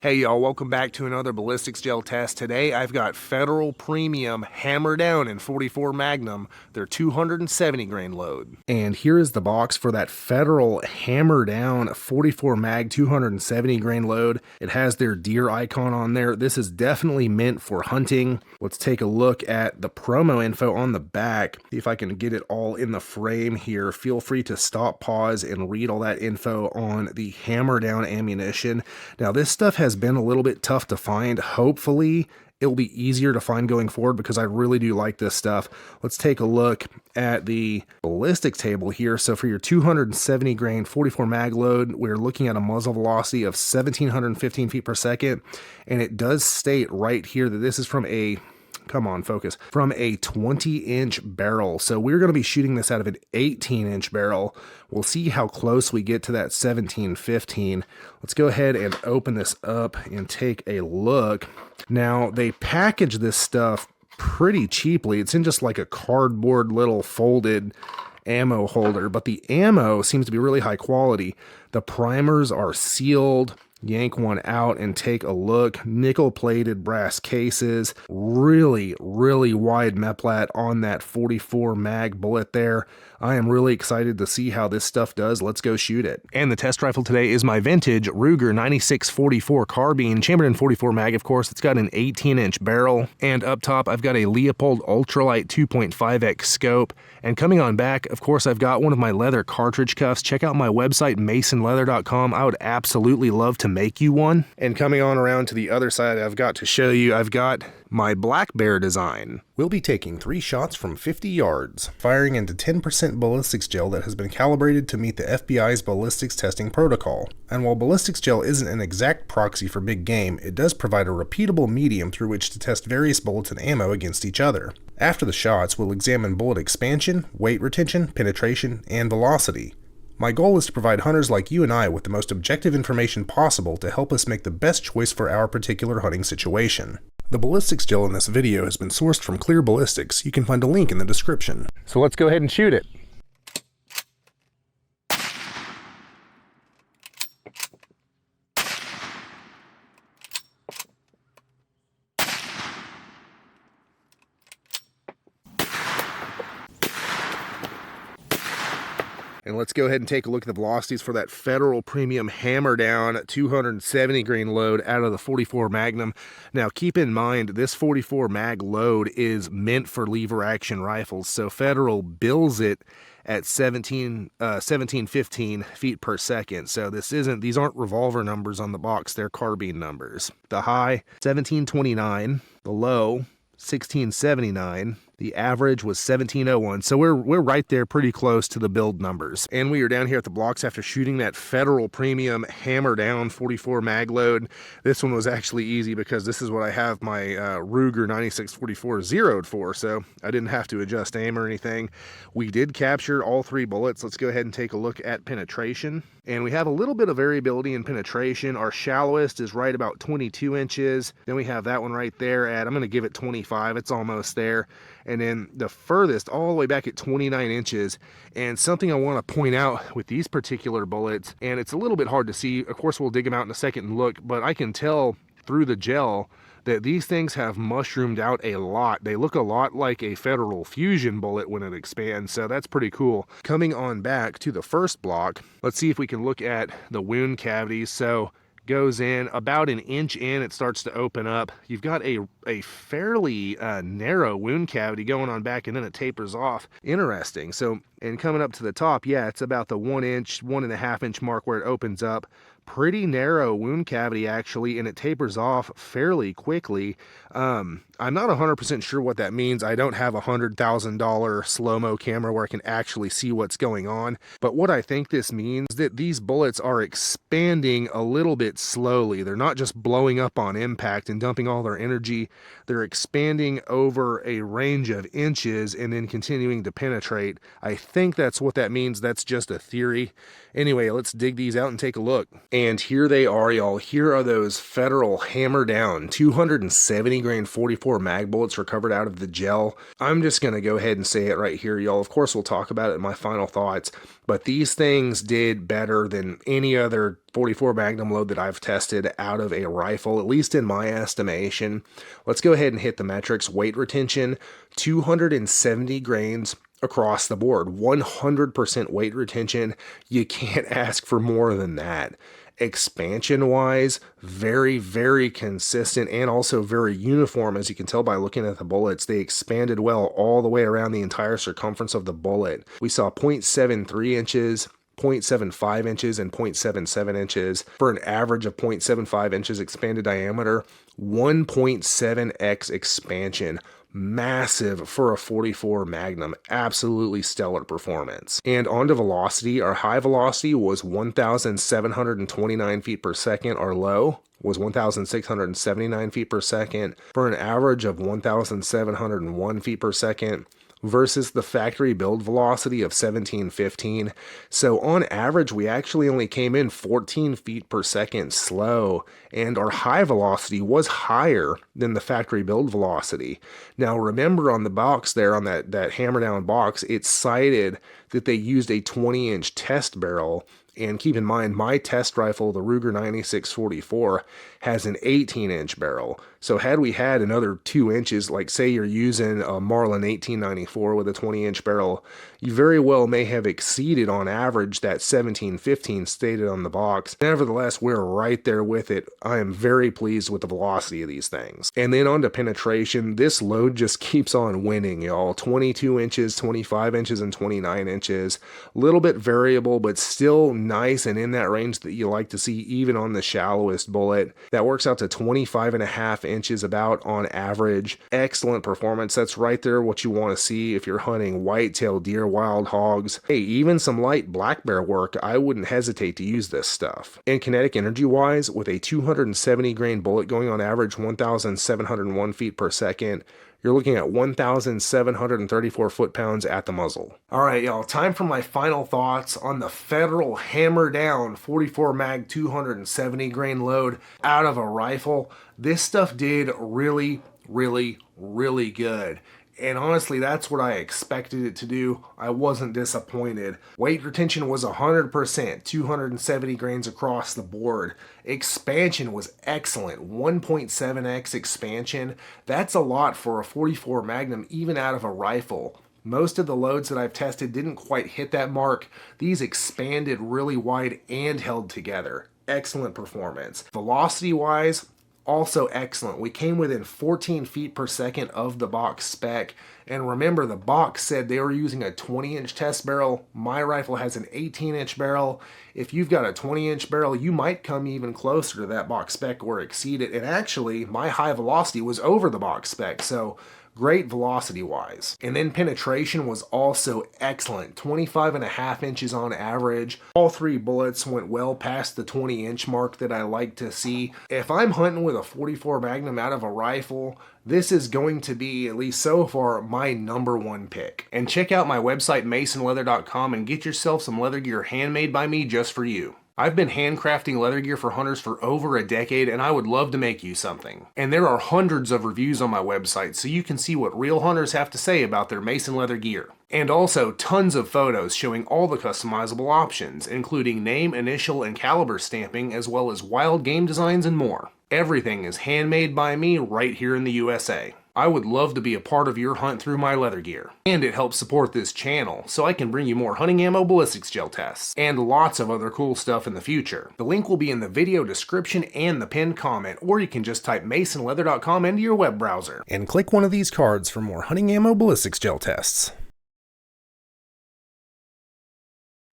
Hey y'all, welcome back to another ballistics gel test. Today I've got Federal Premium HammerDown in 44 Magnum, their 270 grain load. And here is the box for that Federal HammerDown 44 mag 270 grain load. It has their deer icon on there. This is definitely meant for hunting. Let's take a look at the promo info on the back. See if I can get it all in the frame here. Feel free to stop, pause, and read all that info on the HammerDown ammunition. Now this stuff has been a little bit tough to find. Hopefully it'll be easier to find going forward because I really do like this stuff. Let's take a look at the ballistics table here. So for your 270 grain 44 mag load, we're looking at a muzzle velocity of 1715 feet per second, and it does state right here that this is from a from a 20-inch barrel. So we're going to be shooting this out of an 18-inch barrel. We'll see how close we get to that 1715. Let's go ahead and open this up and take a look. Now, they package this stuff pretty cheaply. It's in just like a cardboard little folded ammo holder, but the ammo seems to be really high quality. The primers are sealed. Yank one out and take a look. Nickel-plated brass cases. Really wide meplat on that 44 mag bullet there. I am really excited to see how this stuff does. Let's go shoot it. And the test rifle today is my vintage Ruger 9644 carbine, chambered in 44 mag, of course. It's got an 18-inch barrel. And up top, I've got a Leupold Ultralight 2.5x scope. And coming on back, of course, I've got one of my leather cartridge cuffs. Check out my website, masonleather.com. I would absolutely love to make you one. And coming on around to the other side, I've got to show you, I've got my Black Bear design. We'll be taking 3 shots from 50 yards, firing into 10% ballistics gel that has been calibrated to meet the FBI's ballistics testing protocol. And while ballistics gel isn't an exact proxy for big game, it does provide a repeatable medium through which to test various bullets and ammo against each other. After the shots, we'll examine bullet expansion, weight retention, penetration, and velocity. My goal is to provide hunters like you and I with the most objective information possible to help us make the best choice for our particular hunting situation. The ballistics gel in this video has been sourced from Clear Ballistics. You can find a link in the description. So let's go ahead and shoot it. And let's go ahead and take a look at the velocities for that Federal Premium HammerDown 270 grain load out of the 44 Magnum. Now keep in mind, this 44 mag load is meant for lever action rifles. So Federal bills it at 1715 feet per second. So these aren't revolver numbers on the box, they're carbine numbers. The high, 1729, the low, 1679. The average was 1701, so we're right there pretty close to the build numbers. And we are down here at the blocks after shooting that Federal Premium HammerDown 44 mag load. This one was actually easy because this is what I have my Ruger 9644 zeroed for, so I didn't have to adjust aim or anything. We did capture all 3 bullets. Let's go ahead and take a look at penetration. And we have a little bit of variability in penetration. Our shallowest is right about 22 inches. Then we have that one right there at, I'm going to give it 25. It's almost there. And then the furthest all the way back at 29 inches. And something I want to point out with these particular bullets, and it's a little bit hard to see, of course we'll dig them out in a second and look, but I can tell through the gel that these things have mushroomed out a lot. They look a lot like a Federal Fusion bullet when it expands, so that's pretty cool. Coming on back to the first block, let's see if we can look at the wound cavities. So goes in about an inch in, it starts to open up. You've got a fairly narrow wound cavity going on back, and then it tapers off. Interesting. So, and coming up to the top, yeah, it's about the 1 inch, 1.5 inch mark where it opens up. Pretty narrow wound cavity actually, and it tapers off fairly quickly. I'm not 100% sure what that means. I don't have a $100,000 slow-mo camera where I can actually see what's going on. But what I think this means is that these bullets are expanding a little bit slowly. They're not just blowing up on impact and dumping all their energy. They're expanding over a range of inches and then continuing to penetrate. I think that's what that means. That's just a theory. Anyway, let's dig these out and take a look. And here they are, y'all. Here are those Federal HammerDown 270 grain 44 mag bullets recovered out of the gel. I'm just going to go ahead and say it right here, y'all. Of course, we'll talk about it in my final thoughts, but these things did better than any other 44 Magnum load that I've tested out of a rifle, at least in my estimation. Let's go ahead and hit the metrics. Weight retention, 270 grains across the board, 100% weight retention. You can't ask for more than that. Expansion wise, very, very consistent and also very uniform, as you can tell by looking at the bullets. They expanded well all the way around the entire circumference of the bullet. We saw 0.73 inches, 0.75 inches, and 0.77 inches for an average of 0.75 inches expanded diameter, 1.7x expansion. Massive for a 44 Magnum. Absolutely stellar performance. And on to velocity. Our high velocity was 1,729 feet per second. Our low was 1,679 feet per second for an average of 1,701 feet per second versus the factory build velocity of 1715. So on average, we actually only came in 14 feet per second slow, and our high velocity was higher than the factory build velocity. Now remember, on the box there, on that HammerDown box, it cited that they used a 20-inch test barrel. And keep in mind, my test rifle, the Ruger 9644, has an 18-inch barrel. So had we had another 2 inches, like say you're using a Marlin 1894 with a 20-inch barrel, you very well may have exceeded on average that 1715 stated on the box. Nevertheless, we're right there with it. I am very pleased with the velocity of these things. And then on to penetration. This load just keeps on winning, y'all. 22 inches, 25 inches, and 29 inches. A little bit variable, but still nice and in that range that you like to see even on the shallowest bullet. That works out to 25.5 inches about on average. Excellent performance. That's right there what you want to see if you're hunting whitetail deer, wild hogs. Hey, even some light black bear work, I wouldn't hesitate to use this stuff. And kinetic energy wise, with a 270 grain bullet going on average 1,701 feet per second, you're looking at 1,734 foot-pounds at the muzzle. All right, y'all, time for my final thoughts on the Federal HammerDown 44 mag 270 grain load out of a rifle. This stuff did really, really, really good. And honestly, that's what I expected it to do. I wasn't disappointed. Weight retention was 100%, 270 grains across the board. Expansion was excellent, 1.7x expansion. That's a lot for a 44 Magnum, even out of a rifle. Most of the loads that I've tested didn't quite hit that mark. These expanded really wide and held together. Excellent performance. Velocity-wise, also excellent. We came within 14 feet per second of the box spec. And remember, the box said they were using a 20-inch test barrel. My rifle has an 18-inch barrel. If you've got a 20-inch barrel, you might come even closer to that box spec or exceed it. And actually, my high velocity was over the box spec. So great velocity wise. And then penetration was also excellent, 25.5 inches on average. All three bullets went well past the 20-inch mark that I like to see. If I'm hunting with a 44 Magnum out of a rifle, this is going to be, at least so far, my #1 pick. And check out my website, masonleather.com, and get yourself some leather gear handmade by me just for you. I've been handcrafting leather gear for hunters for over a decade, and I would love to make you something. And there are hundreds of reviews on my website, so you can see what real hunters have to say about their Mason leather gear. And also tons of photos showing all the customizable options, including name, initial, and caliber stamping, as well as wild game designs and more. Everything is handmade by me right here in the USA. I would love to be a part of your hunt through my leather gear. And it helps support this channel, so I can bring you more hunting ammo ballistics gel tests, and lots of other cool stuff in the future. The link will be in the video description and the pinned comment, or you can just type masonleather.com into your web browser and click one of these cards for more hunting ammo ballistics gel tests.